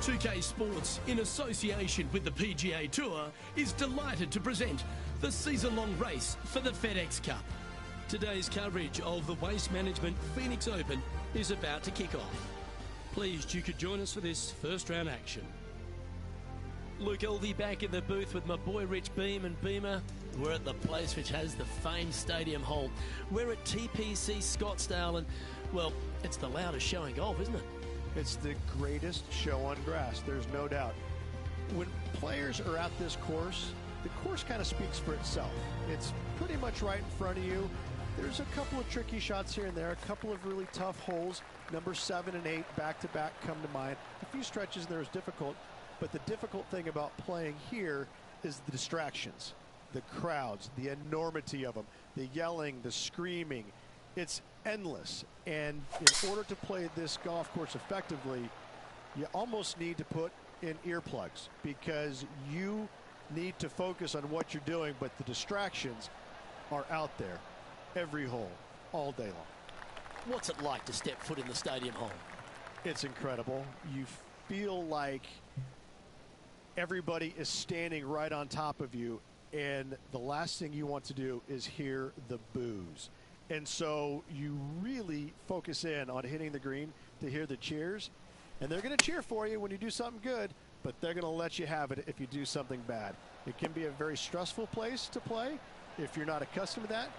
2K Sports, in association with the PGA Tour, is delighted to present the season-long race for the FedEx Cup. Today's coverage of the Waste Management Phoenix Open is about to kick off. Pleased you could join us for this first round action. Luke Elvey back in the booth with my boy Rich Beam and Beamer. We're at the place which has the famed stadium hole. We're at TPC Scottsdale and, well, it's the loudest show in golf, isn't it? It's the greatest show on grass, there's no doubt. When players are at this course, the course kind of speaks for itself. It's pretty much right in front of you. There's a couple of tricky shots here and there, a couple of really tough holes. Number 7 and 8 back-to-back come to mind. A few stretches there is difficult, but the difficult thing about playing here is the distractions, the crowds, the enormity of them, the yelling, the screaming. It's endless, and in order to play this golf course effectively, you almost need to put in earplugs because you need to focus on what you're doing, but the distractions are out there every hole, all day long. What's it like to step foot in the stadium hole? It's incredible. You feel like everybody is standing right on top of you, and the last thing you want to do is hear the boos. And so you really focus in on hitting the green to hear the cheers. And they're going to cheer for you when you do something good, but they're going to let you have it if you do something bad. It can be a very stressful place to play if you're not accustomed to that,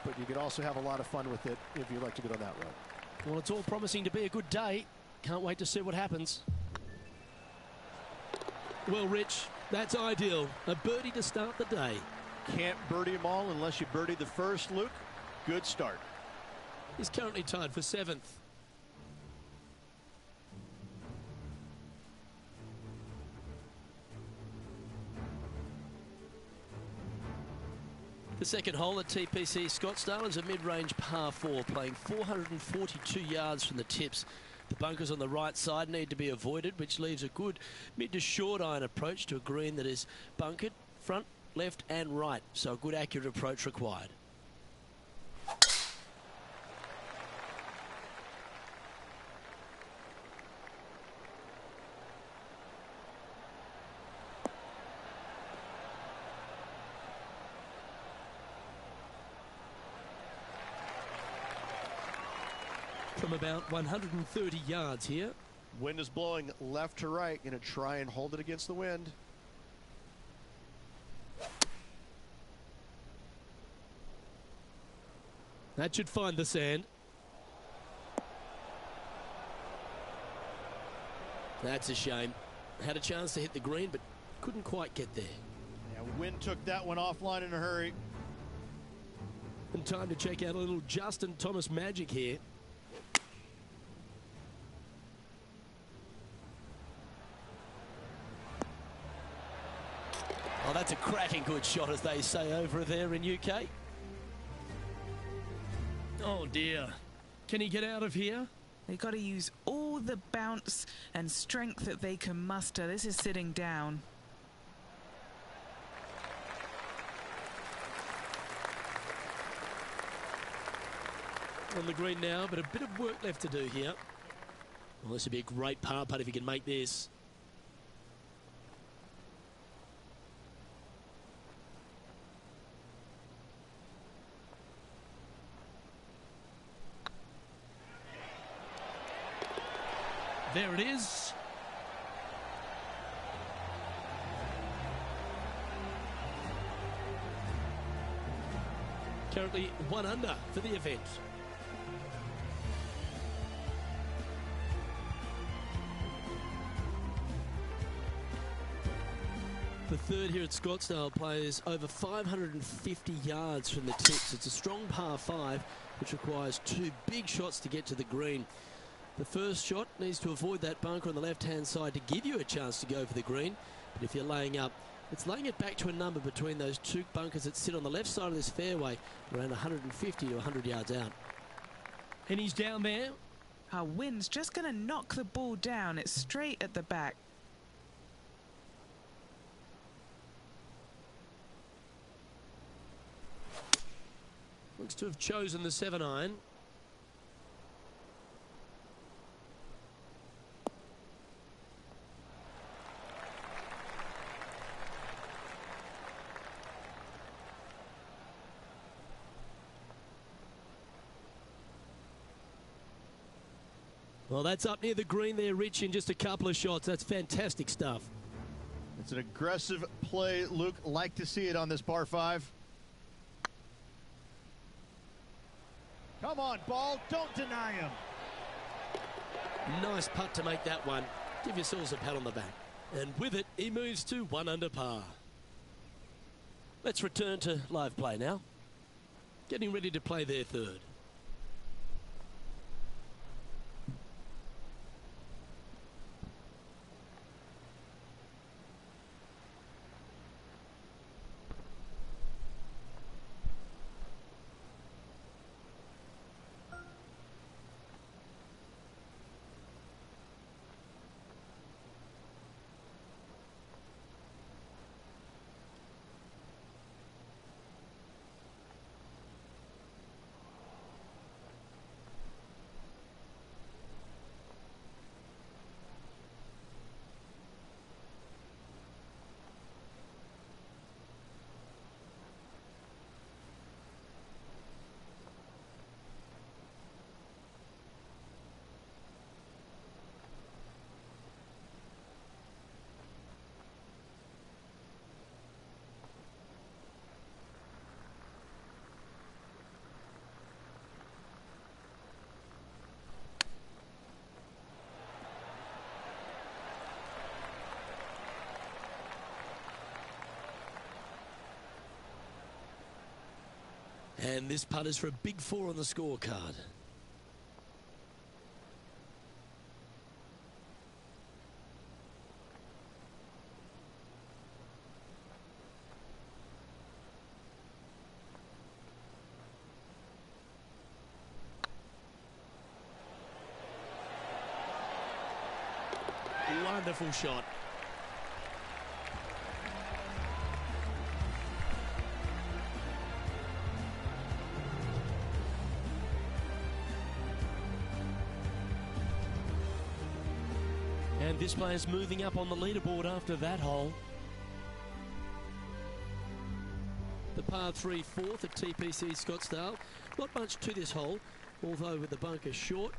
but you can also have a lot of fun with it if you like to go down that road. Well, it's all promising to be a good day. Can't wait to see what happens. Well, Rich, that's ideal. A birdie to start the day. Can't birdie them all unless you birdie the first, Luke. Good start. He's currently tied for 7th. The second hole at TPC Scottsdale is a mid-range par 4, playing 442 yards from the tips. The bunkers on the right side need to be avoided, which leaves a good mid to short iron approach to a green that is bunkered front, left and right. So a good accurate approach required. From about 130 yards here. Wind is blowing left to right. Going to try and hold it against the wind. That should find the sand. That's a shame. Had a chance to hit the green, but couldn't quite get there. Yeah, wind took that one offline in a hurry. And time to check out a little Justin Thomas magic here. Oh, that's a cracking good shot, as they say over there in UK. Oh dear. Can he get out of here? They've got to use all the bounce and strength that they can muster. This is sitting down. On the green now, but a bit of work left to do here. Well, this would be a great par putt if he can make this. There it is. Currently 1 under for the event. The third here at Scottsdale plays over 550 yards from the tips. It's a strong par 5, which requires 2 big shots to get to the green. The first shot needs to avoid that bunker on the left-hand side to give you a chance to go for the green. But if you're laying up, it's laying it back to a number between those 2 bunkers that sit on the left side of this fairway, around 150 to 100 yards out. And he's down there. Our wind's just going to knock the ball down. It's straight at the back. Looks to have chosen the 7-iron. Well, that's up near the green there, Rich, in just a couple of shots. That's fantastic stuff. It's an aggressive play, Luke. Like to see it on this par 5. Come on, ball. Don't deny him. Nice putt to make that one. Give yourselves a pat on the back. And with it, he moves to 1 under par. Let's return to live play now. Getting ready to play their third. And this putt is for a big 4 on the scorecard. Wonderful shot. And this player's moving up on the leaderboard after that hole. The par 3 fourth at TPC Scottsdale. Not much to this hole, although with the bunker short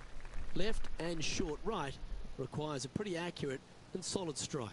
left and short right, requires a pretty accurate and solid strike.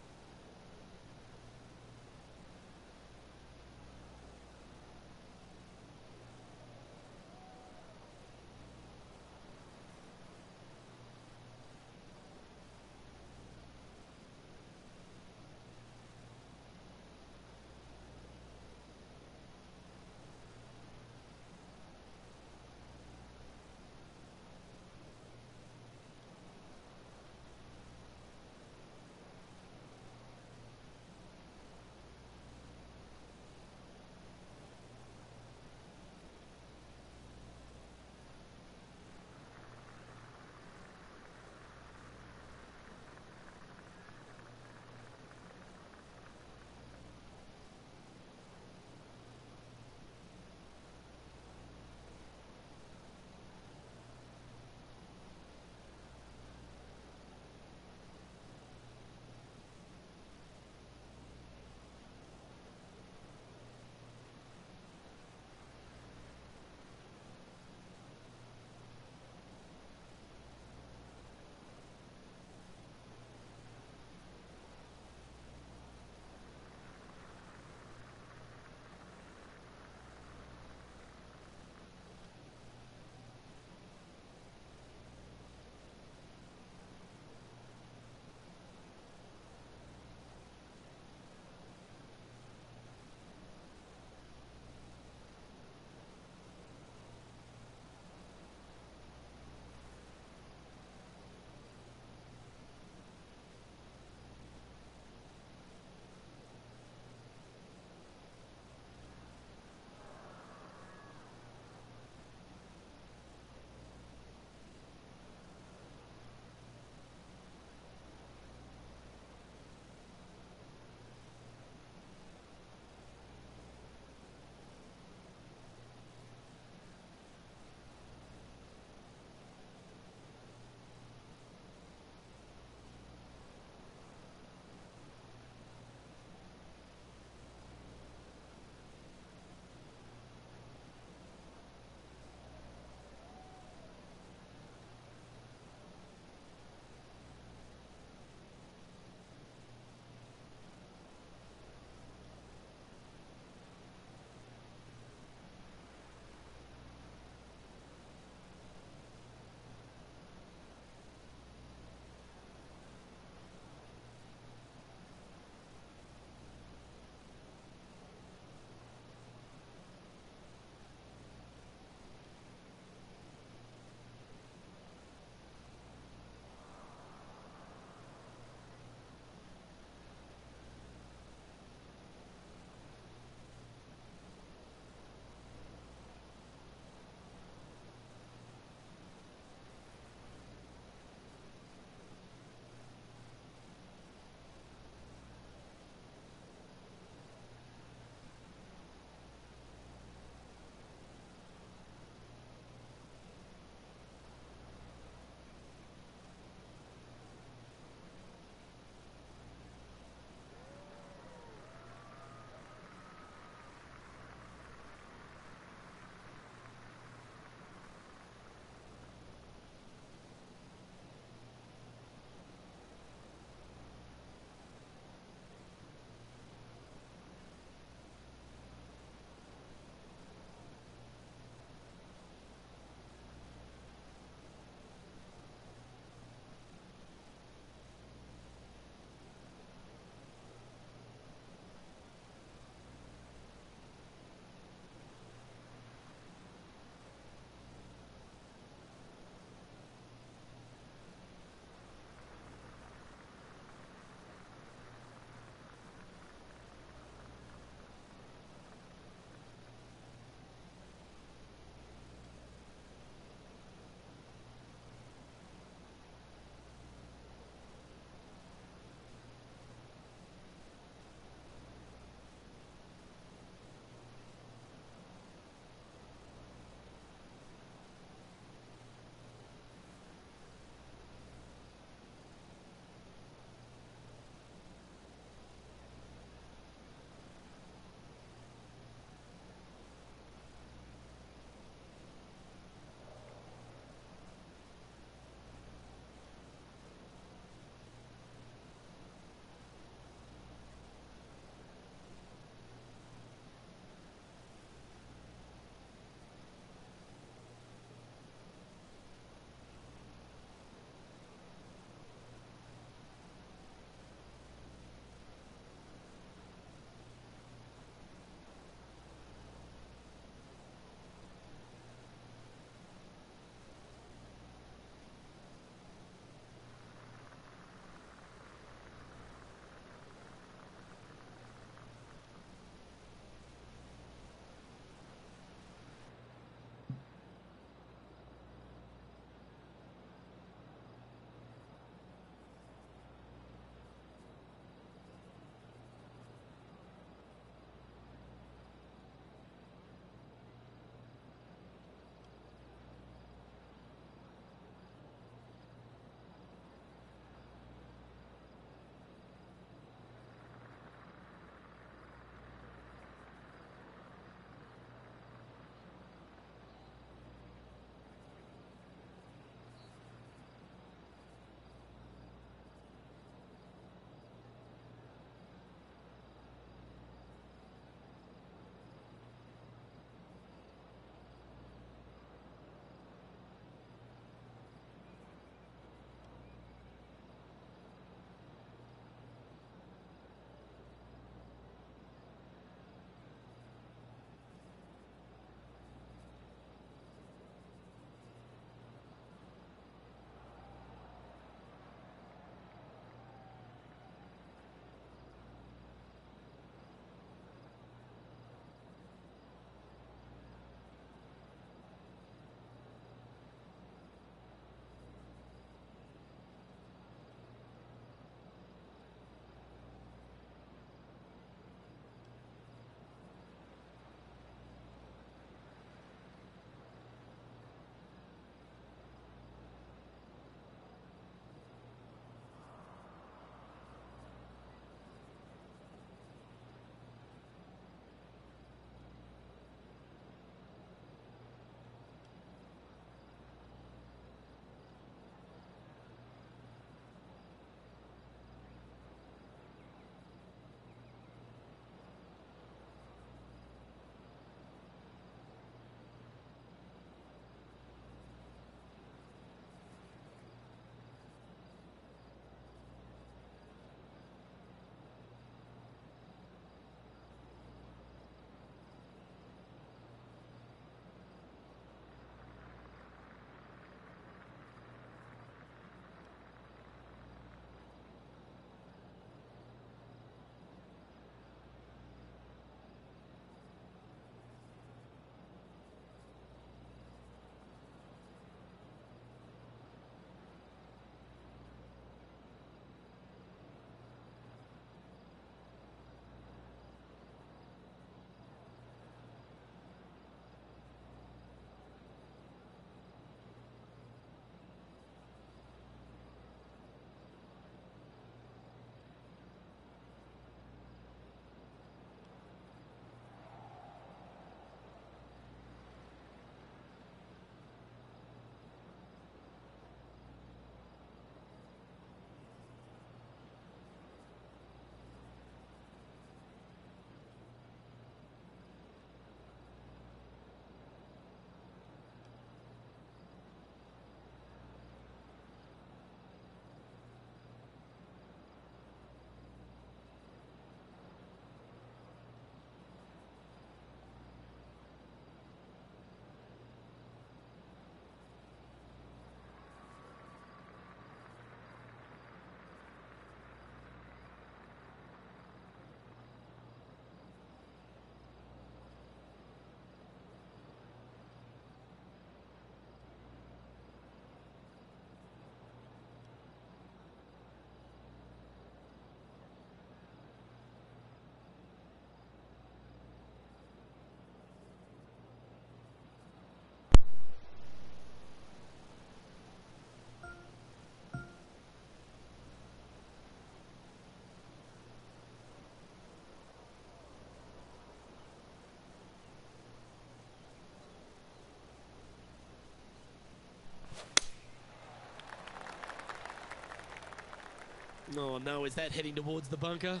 Oh no, is that heading towards the bunker?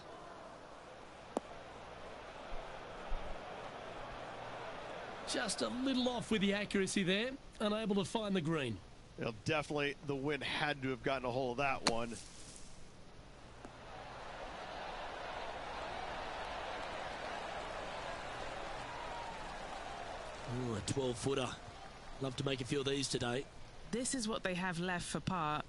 Just a little off with the accuracy there, unable to find the green. Well, definitely the wind had to have gotten a hold of that one. Ooh, a 12-footer. Love to make a few of these today. This is what they have left for par.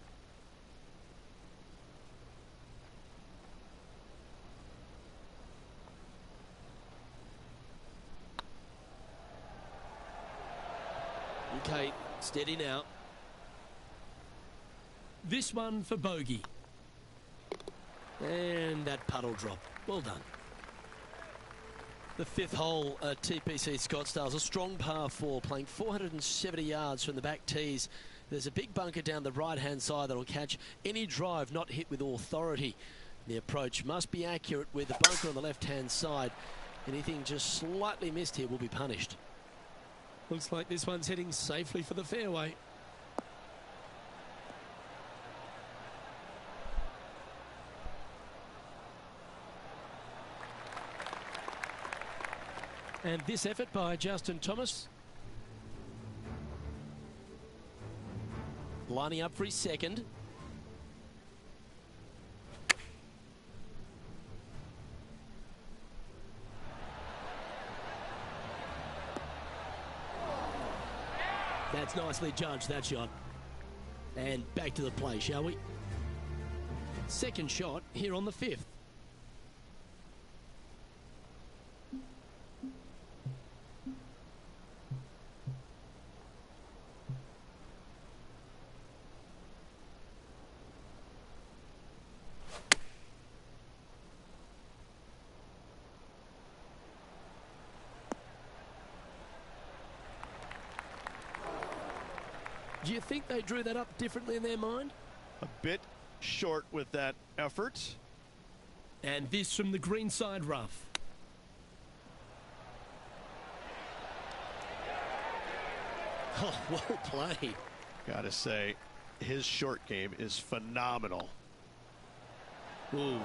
Okay, steady now. This one for bogey. And that puddle drop. Well done. The fifth hole at TPC Scottsdale's a strong par 4, playing 470 yards from the back tees. There's a big bunker down the right-hand side that'll catch any drive not hit with authority. The approach must be accurate with the bunker on the left-hand side. Anything just slightly missed here will be punished. Looks like this one's heading safely for the fairway. And this effort by Justin Thomas. Lining up for his second. That's nicely judged, that shot. And back to the play, shall we? Second shot here on the fifth. Do you think they drew that up differently in their mind? A bit short with that effort. And this from the greenside rough. Oh, well played. Gotta say, his short game is phenomenal. Ooh.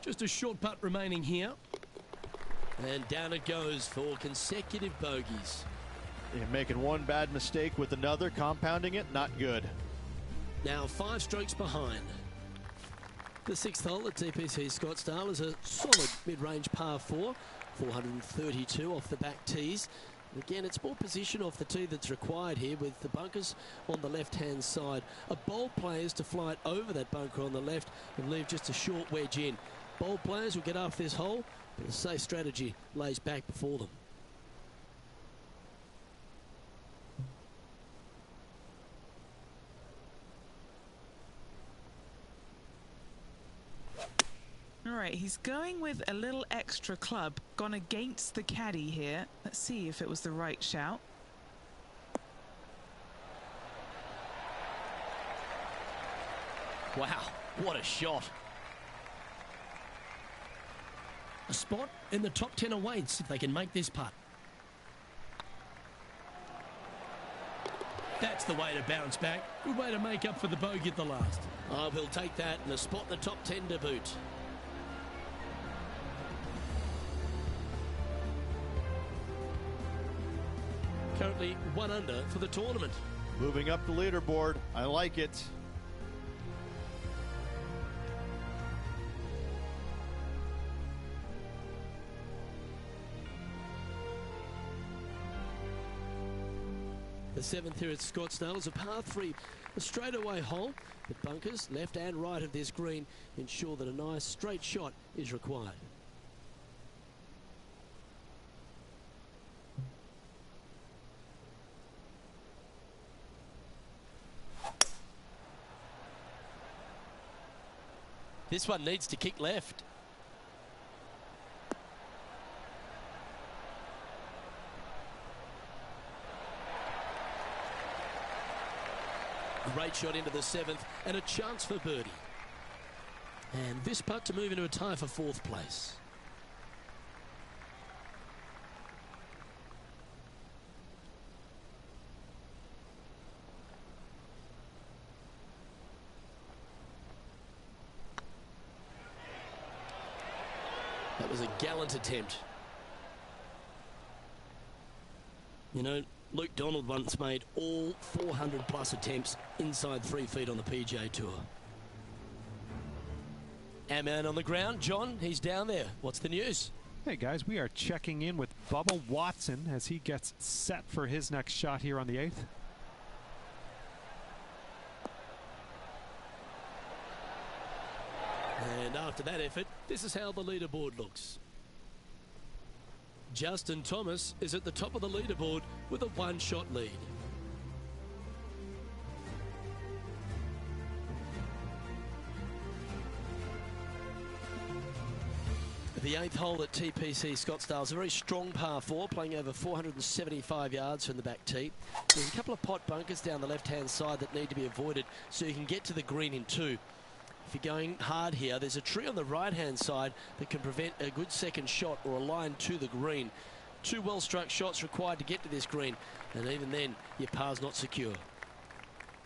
Just a short putt remaining here. And down it goes for consecutive bogeys. You're making one bad mistake with another, compounding it, not good. Now 5 strokes behind. The sixth hole at TPC Scottsdale is a solid mid-range par 4, 432 off the back tees. And again, it's more position off the tee that's required here, with the bunkers on the left-hand side. A bold player is to fly it over that bunker on the left and leave just a short wedge in. Bold players will get off this hole, but a safe strategy lays back before them. All right, he's going with a little extra club, gone against the caddy here. Let's see if it was the right shout. Wow, what a shot. A spot in the top 10 awaits if they can make this putt. That's the way to bounce back. Good way to make up for the bogey at the last. Oh, he'll take that and a spot in the top 10 to boot. Currently 1 under for the tournament. Moving up the leaderboard. I like it. The seventh here at Scottsdale is a par 3, a straightaway hole. The bunkers left and right of this green ensure that a nice straight shot is required. This one needs to kick left. Great shot into the seventh and a chance for birdie. And this putt to move into a tie for 4th place. was a gallant attempt. You know, Luke Donald once made all 400-plus attempts inside 3 feet on the PGA Tour. Our man on the ground, John, he's down there. What's the news? Hey guys, we are checking in with Bubba Watson as he gets set for his next shot here on the 8th. And after that effort, this is how the leaderboard looks. Justin Thomas is at the top of the leaderboard with a 1-shot lead. The 8th hole at TPC Scottsdale is a very strong par 4, playing over 475 yards from the back tee. There's a couple of pot bunkers down the left-hand side that need to be avoided so you can get to the green in 2. If you're going hard here, there's a tree on the right-hand side that can prevent a good second shot or a line to the green. 2 well-struck shots required to get to this green, and even then, your par's not secure.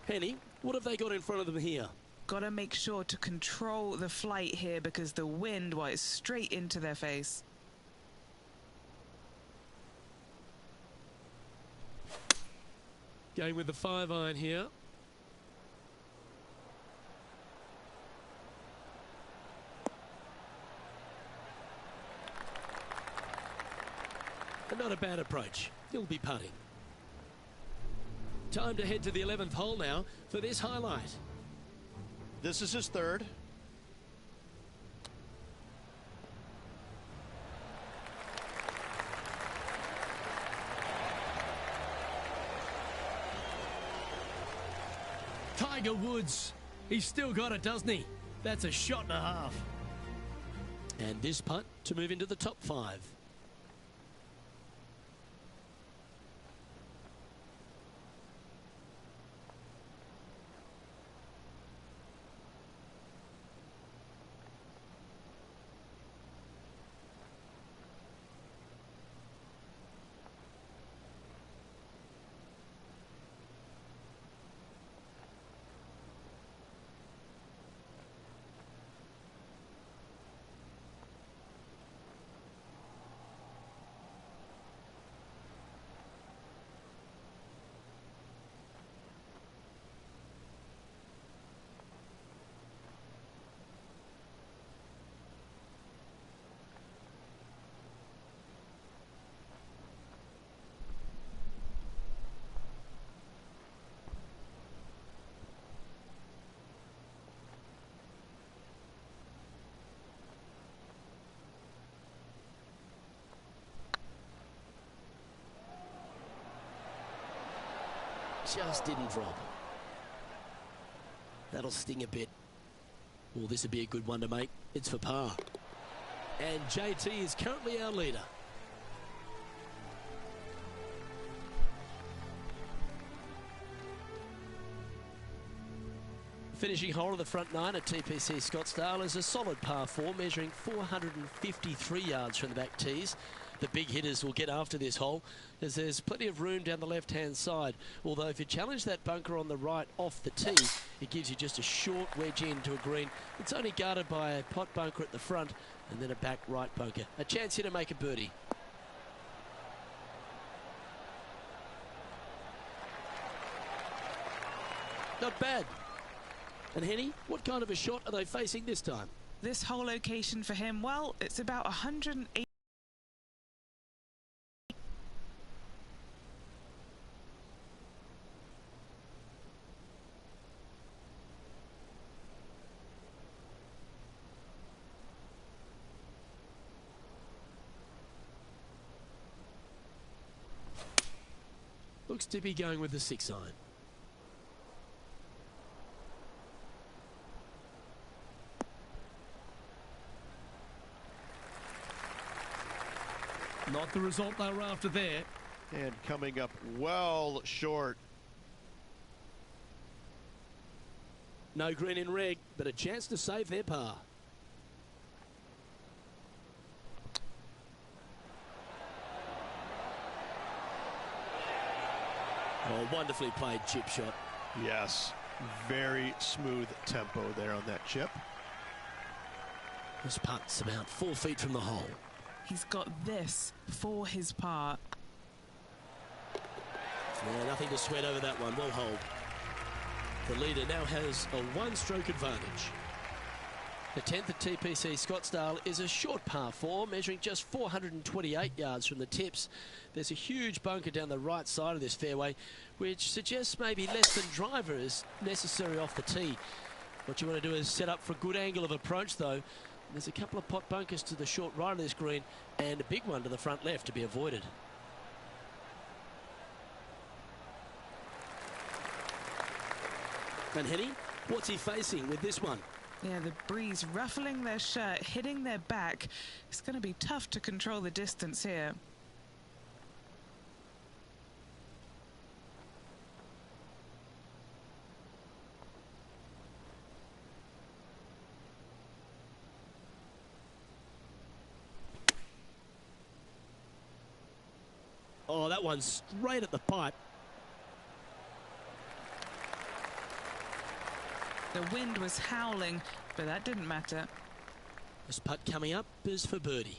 Henny, what have they got in front of them here? Got to make sure to control the flight here because the wind, well, is straight into their face. Going with the 5-iron here. And not a bad approach. He'll be putting. Time to head to the 11th hole now for this highlight. This is his 3rd. Tiger Woods. He's still got it, doesn't he? That's a shot and a half. And this putt to move into the top 5. Just didn't drop. That'll sting a bit. Well, this would be a good one to make. It's for par. And JT is currently our leader. Finishing hole of the front 9 at TPC Scottsdale is a solid par 4, measuring 453 yards from the back tees. The big hitters will get after this hole as there's plenty of room down the left-hand side. Although if you challenge that bunker on the right off the tee, it gives you just a short wedge into a green. It's only guarded by a pot bunker at the front and then a back right bunker. A chance here to make a birdie. Not bad. And Henny, what kind of a shot are they facing this time? This whole location for him, well, it's about 180. Looks to be going with the 6-iron. Not the result they were after there. And coming up well short. No green in reg, but a chance to save their par. Oh, wonderfully played chip shot. Yes, very smooth tempo there on that chip. This putt's about 4 feet from the hole. He's got this for his par. Yeah, nothing to sweat over that one. Well hold. The leader now has a one-stroke advantage. The 10th at TPC Scottsdale is a short par 4, measuring just 428 yards from the tips. There's a huge bunker down the right side of this fairway, which suggests maybe less than driver is necessary off the tee. What you want to do is set up for a good angle of approach, though. There's a couple of pot bunkers to the short right of this green and a big one to the front left to be avoided. And Henny, what's he facing with this one? Yeah, the breeze ruffling their shirt, hitting their back. It's going to be tough to control the distance here. Oh, that one's straight at the pipe. The wind was howling, but that didn't matter. This putt coming up is for birdie.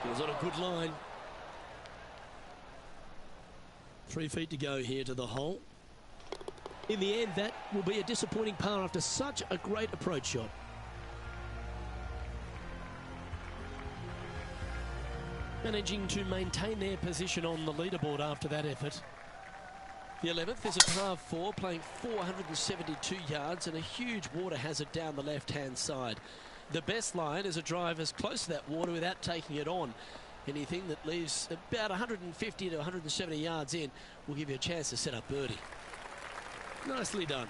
It was on a good line. 3 feet to go here to the hole. In the end, that will be a disappointing par after such a great approach shot. Managing to maintain their position on the leaderboard after that effort. The 11th is a par 4, playing 472 yards and a huge water hazard down the left-hand side. The best line is a drive as close to that water without taking it on. Anything that leaves about 150 to 170 yards in will give you a chance to set up birdie. Nicely done.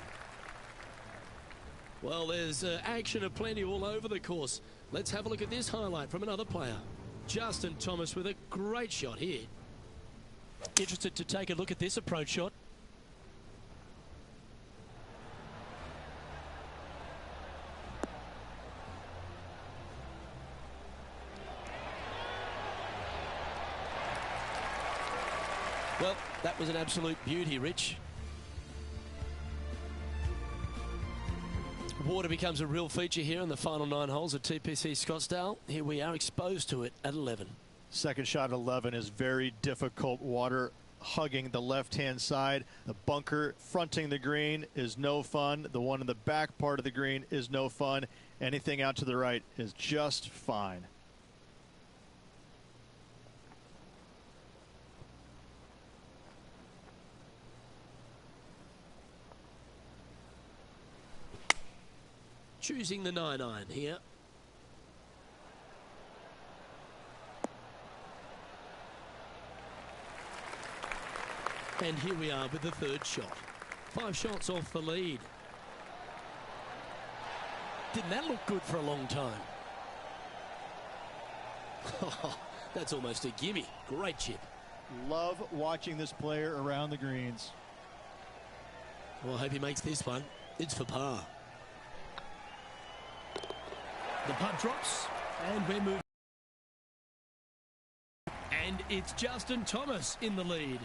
Well, there's action aplenty all over the course. Let's have a look at this highlight from another player. Justin Thomas with a great shot here. Interested to take a look at this approach shot. Well, that was an absolute beauty, Rich. Water becomes a real feature here in the final 9 holes at TPC Scottsdale. Here we are exposed to it at 11. Second shot at 11 is very difficult. Water hugging the left-hand side. The bunker fronting the green is no fun. The one in the back part of the green is no fun. Anything out to the right is just fine. Choosing the 9-iron here. And here we are with the third shot. 5 shots off the lead. Didn't that look good for a long time? That's almost a gimme. Great chip. Love watching this player around the greens. Well, I hope he makes this one. It's for par. The putt drops, and we're moving. And it's Justin Thomas in the lead.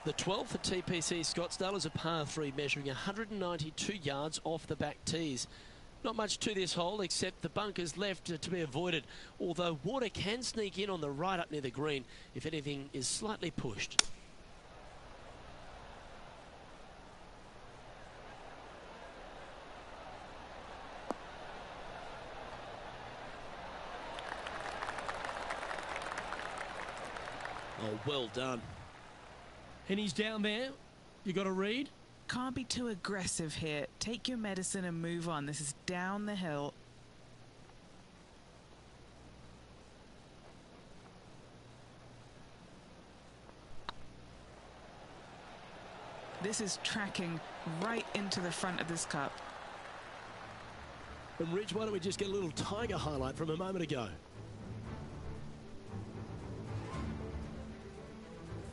The 12th at TPC Scottsdale is a par 3, measuring 192 yards off the back tees. Not much to this hole except the bunkers left to be avoided, although water can sneak in on the right up near the green if anything is slightly pushed. Oh, well done. And he's down there. You got to read. Can't be too aggressive here. Take your medicine and move on. This is down the hill. This is tracking right into the front of this cup. And Rich, why don't we just get a little Tiger highlight from a moment ago?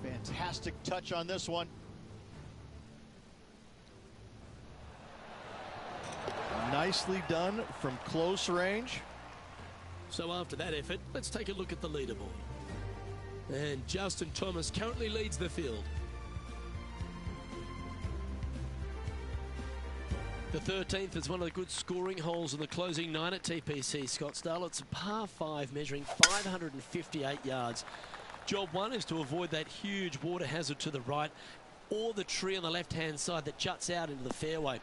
Fantastic touch on this one. Nicely done from close range. So after that effort, let's take a look at the leaderboard. And Justin Thomas currently leads the field. The 13th is one of the good scoring holes in the closing 9 at TPC Scottsdale. It's a par 5 measuring 558 yards. Job 1 is to avoid that huge water hazard to the right or the tree on the left-hand side that juts out into the fairway.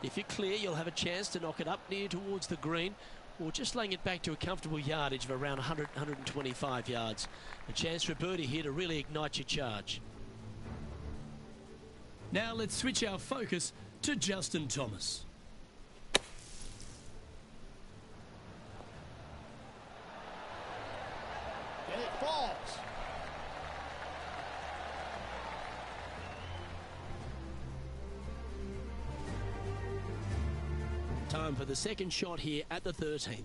If you're clear, you'll have a chance to knock it up near towards the green or just laying it back to a comfortable yardage of around 100, 125 yards. A chance for a birdie here to really ignite your charge. Now let's switch our focus to Justin Thomas. And it falls. Time for the second shot here at the 13th.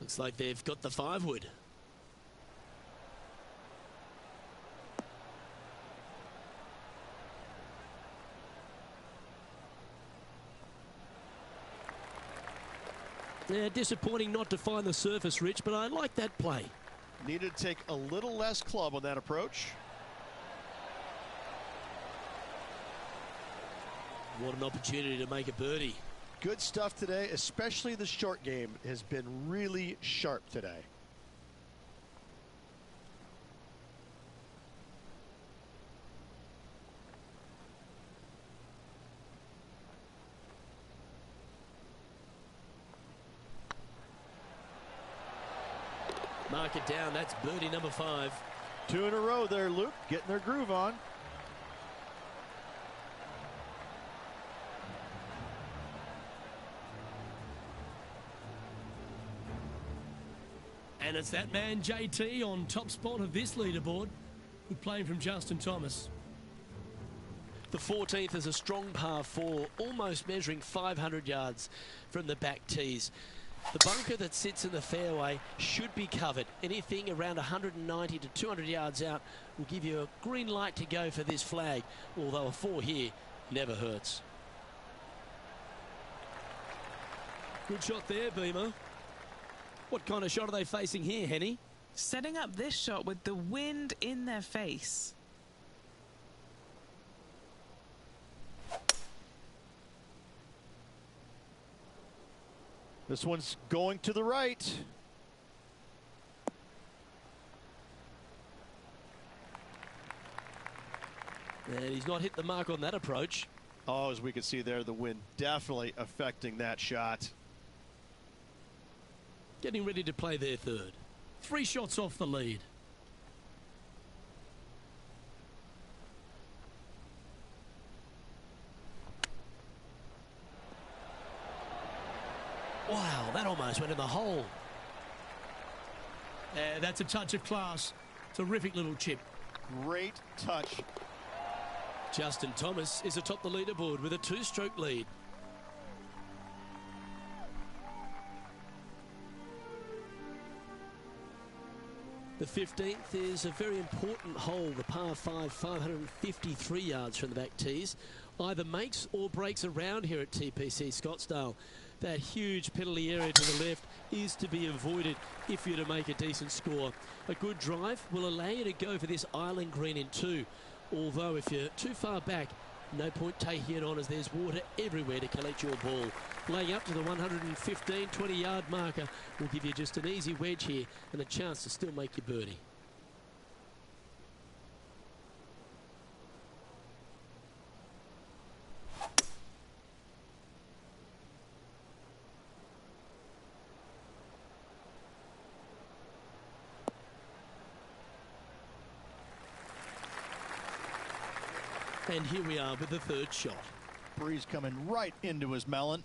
Looks like they've got the 5-wood. Yeah, disappointing not to find the surface, Rich, but I like that play. Needed to take a little less club on that approach. What an opportunity to make a birdie. Good stuff today, especially the short game has been really sharp today. Mark it down. That's birdie number 5. 2 in a row there, Luke, getting their groove on. And it's that man JT on top spot of this leaderboard. Good playing from Justin Thomas. The 14th is a strong par 4, almost measuring 500 yards from the back tees. The bunker that sits in the fairway should be covered. Anything around 190 to 200 yards out will give you a green light to go for this flag, although a 4 here never hurts. Good shot there, Beamer. What kind of shot are they facing here, Henny? Setting up this shot with the wind in their face. This one's going to the right. And he's not hit the mark on that approach. Oh, as we can see there, the wind definitely affecting that shot. Getting ready to play their 3rd. 3 shots off the lead. Wow, that almost went in the hole. Yeah, that's a touch of class. Terrific little chip. Great touch. Justin Thomas is atop the leaderboard with a 2-stroke lead. The 15th is a very important hole, the par 5, 553 yards from the back tees. Either makes or breaks around here at TPC Scottsdale. That huge penalty area to the left is to be avoided if you're to make a decent score. A good drive will allow you to go for this island green in 2. Although if you're too far back, no point taking it on as there's water everywhere to collect your ball. Laying up to the 115, 20-yard marker will give you just an easy wedge here and a chance to still make your birdie. And here we are with the 3rd shot. Breeze coming right into his melon.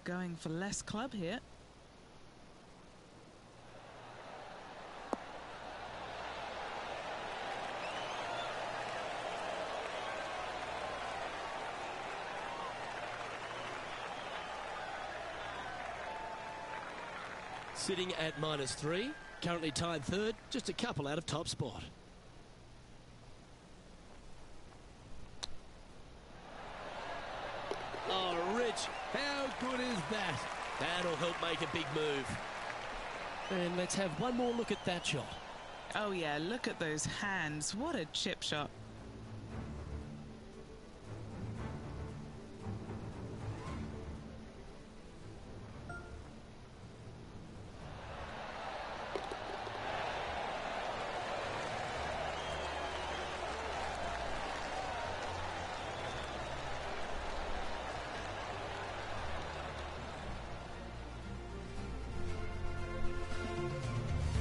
Going for less club here. Sitting at -3, currently tied third, just a couple out of top spot. Oh, Rich, how good is that? That'll help make a big move. And let's have one more look at that shot. Oh yeah, look at those hands. What a chip shot.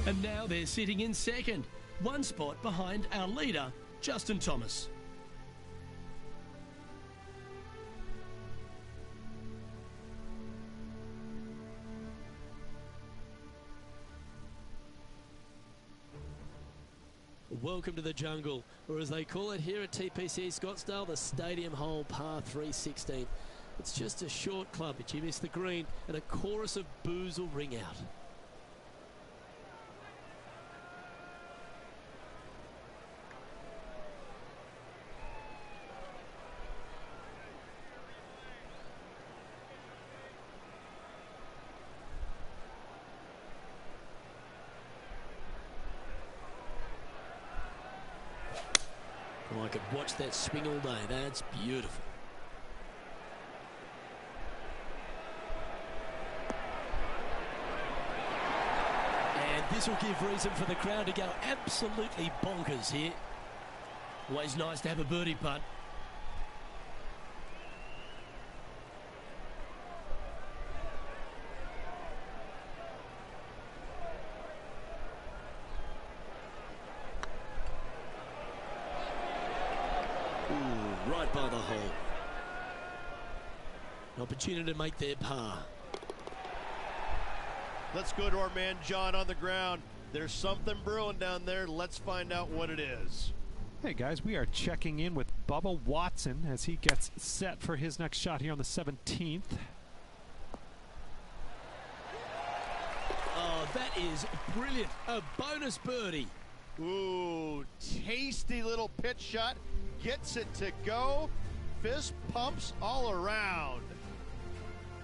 And now they're sitting in second, one spot behind our leader, Justin Thomas. Welcome to the jungle, or as they call it here at TPC Scottsdale, the Stadium Hole Par 316. It's just a short club, but you miss the green, and a chorus of boos will ring out. Oh, I could watch that swing all day. That's beautiful. And this will give reason for the crowd to go absolutely bonkers here. Always nice to have a birdie putt. Right by the hole. An opportunity to make their par. Let's go to our man John on the ground. There's something brewing down there. Let's find out what it is. Hey guys, we are checking in with Bubba Watson as he gets set for his next shot here on the 17th. Oh, that is brilliant. A bonus birdie. Ooh, tasty little pitch shot. Gets it to go. Fist pumps all around.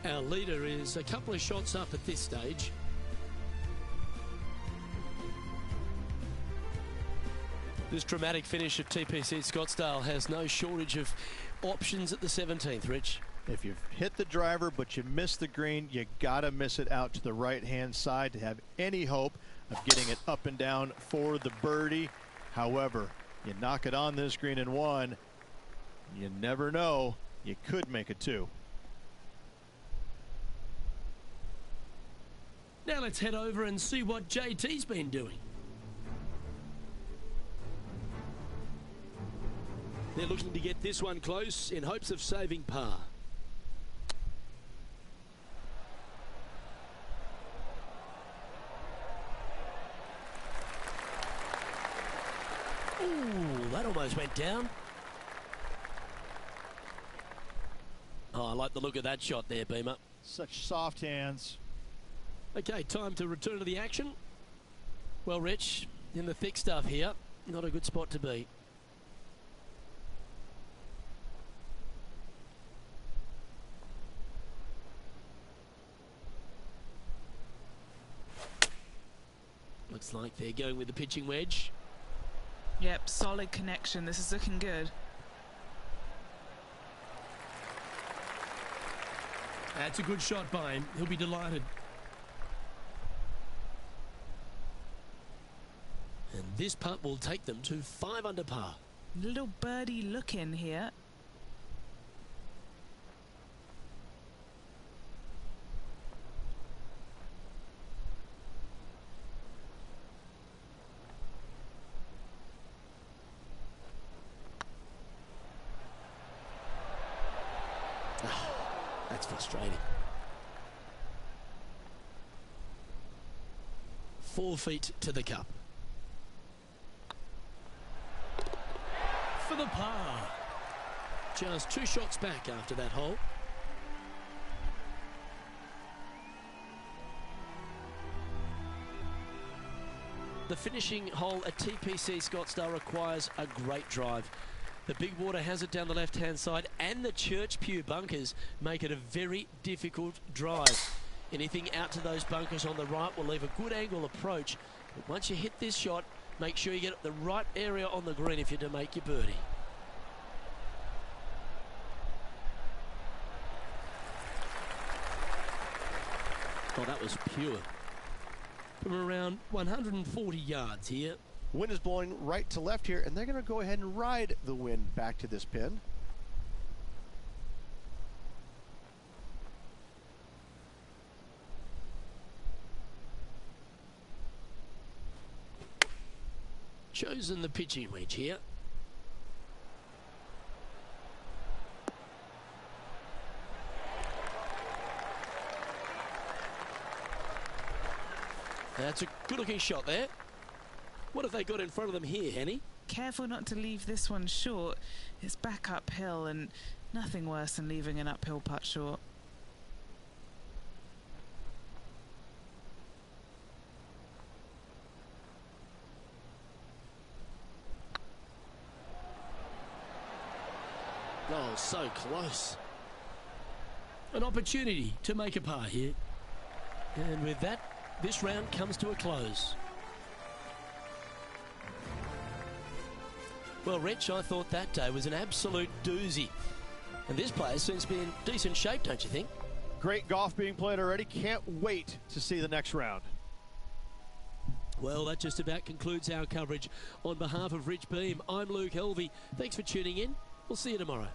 Our leader is a couple of shots up at this stage. This dramatic finish at TPC Scottsdale has no shortage of options at the 17th, Rich. If you've hit the driver but you miss the green, you gotta miss it out to the right-hand side to have any hope of getting it up and down for the birdie. However, you knock it on this green in one, you never know, you could make it two. Now let's head over and see what JT's been doing. They're looking to get this one close in hopes of saving par. Ooh, that almost went down. Oh, I like the look of that shot there, Beamer. Such soft hands. Okay, time to return to the action. Well, Rich, in the thick stuff here, not a good spot to be. Looks like they're going with the pitching wedge. Yep, solid connection. This is looking good. That's a good shot by him. He'll be delighted. And this putt will take them to 5 under par. Little birdie look in here. That's frustrating. 4 feet to the cup. For the par. Just 2 shots back after that hole. The finishing hole at TPC Scottsdale requires a great drive. The big water has it down the left-hand side, and the Church Pew bunkers make it a very difficult drive. Anything out to those bunkers on the right will leave a good angle approach. But once you hit this shot, make sure you get the right area on the green if you're to make your birdie. Oh, that was pure. From around 140 yards here. Wind is blowing right to left here, and they're going to go ahead and ride the wind back to this pin. Chosen the pitching wedge here. That's a good-looking shot there. What have they got in front of them here, Henny? Careful not to leave this one short. It's back uphill, and nothing worse than leaving an uphill putt short. Oh, so close. An opportunity to make a par here. And with that, this round comes to a close. Well, Rich, I thought that day was an absolute doozy. And this player seems to be in decent shape, don't you think? Great golf being played already. Can't wait to see the next round. Well, that just about concludes our coverage. On behalf of Rich Beam, I'm Luke Helvey. Thanks for tuning in. We'll see you tomorrow.